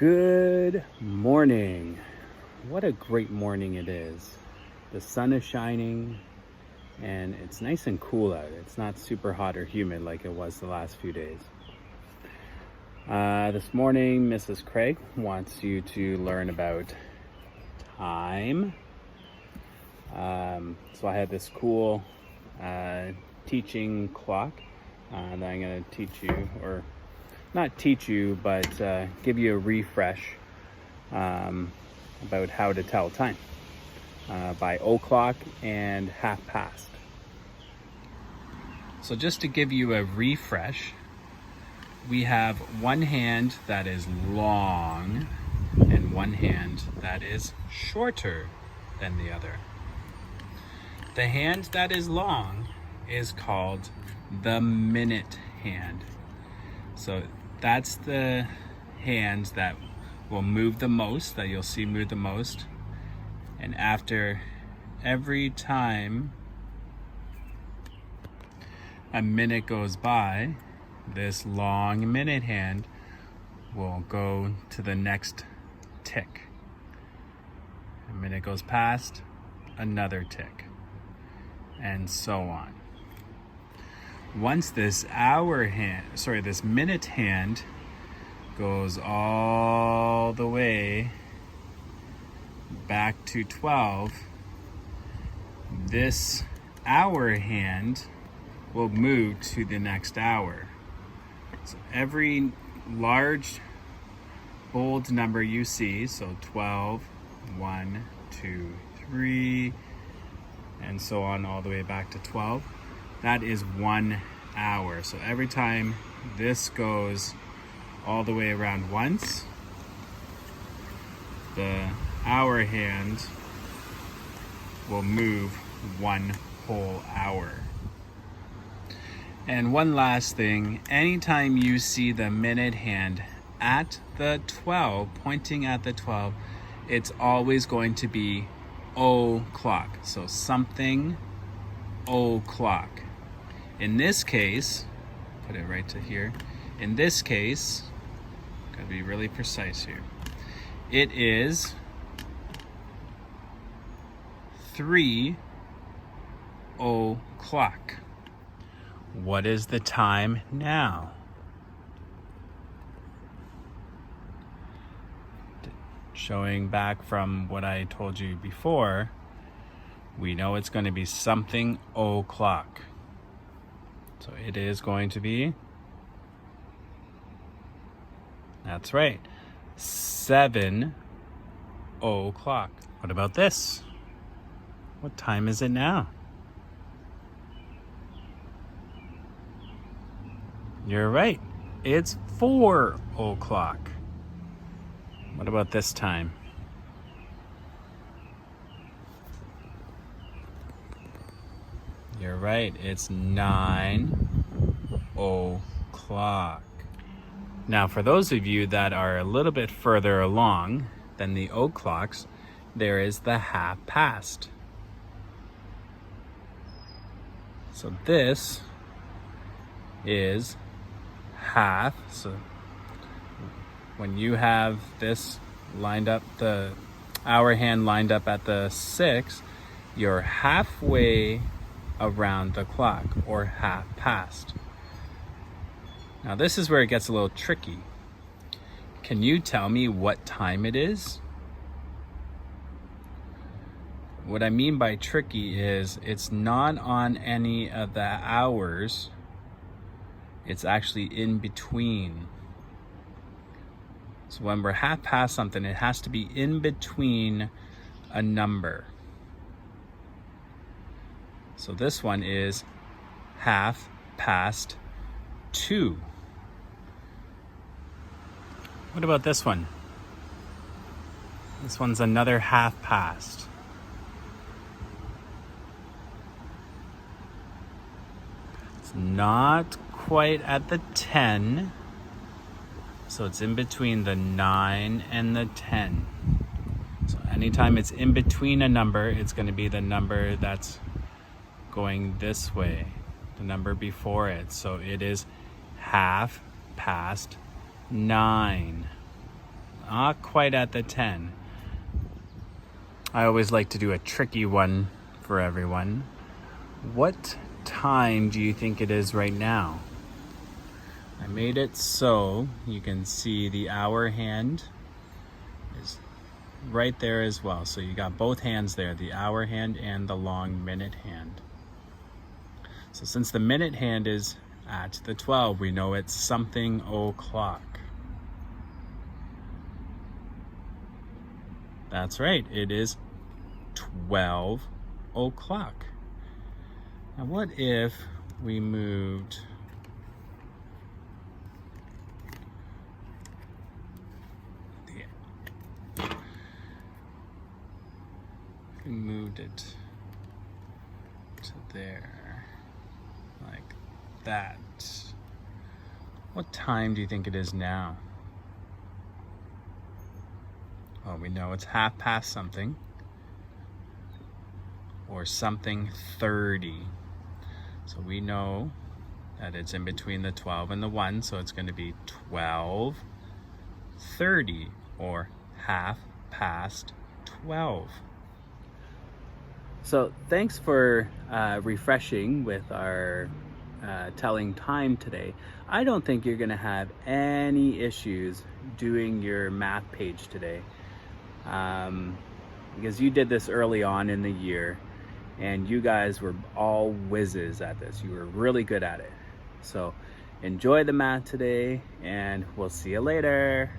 Good morning. What a great morning it is. The sun is shining and it's nice and cool out. It's not super hot or humid like it was the last few days. This morning, Mrs. Craig wants you to learn about time. So I have this cool teaching clock that I'm going to teach you, or not teach you, but give you a refresh about how to tell time by o'clock and half past. So just to give you a refresh, we have one hand that is long and one hand that is shorter than the other. The hand that is long is called the minute hand. So that's the hand that will move the most, that you'll see move the most. And after every time a minute goes by, this long minute hand will go to the next tick. A minute goes past, another tick, and so on. Once this this minute hand goes all the way back to 12, this hour hand will move to the next hour. So every large bold number you see, so 12, 1, 2, 3, and so on all the way back to 12, that is 1 hour. So every time this goes all the way around once, the hour hand will move 1 whole hour. And one last thing, anytime you see the minute hand at the 12, pointing at the 12, it's always going to be o'clock. So something o'clock. In this case, put it right to here. In this case, gotta be really precise here. It is 3 o'clock. What is the time now? Showing back from what I told you before, we know it's going to be something o'clock. So it is going to be, that's right, 7 o'clock. What about this? What time is it now? You're right, it's 4 o'clock. What about this time? You're right, it's 9 o'clock. Now, for those of you that are a little bit further along than the o'clocks, there is the half past. So this is half. So when you have this lined up, the hour hand lined up at the 6, you're halfway around the clock, or half past. Now this is where it gets a little tricky. Can you tell me what time it is? What I mean by tricky is it's not on any of the hours. It's actually in between. So when we're half past something, it has to be in between a number. So this one is half past 2. What about this one? This one's another half past. It's not quite at the 10, so it's in between the 9 and the 10. So anytime it's in between a number, it's going to be the number that's going this way, the number before it. So it is half past 9. not quite at the 10. I always like to do a tricky one for everyone. What time do you think it is right now? I made it so you can see the hour hand is right there as well. So you got both hands there, the hour hand and the long minute hand. So since the minute hand is at the 12, we know it's something o'clock. That's right, it is 12 o'clock. Now what if we moved it to there, like that? What time do you think it is now? Well, we know it's 30 something, or something 30. So we know that it's in between the 12 and the 1, so it's going to be 12:30, or 12:30. So thanks for refreshing with our telling time today. I don't think you're going to have any issues doing your math page today, because you did this early on in the year and you guys were all whizzes at this. You were really good at it. So enjoy the math today, and we'll see you later.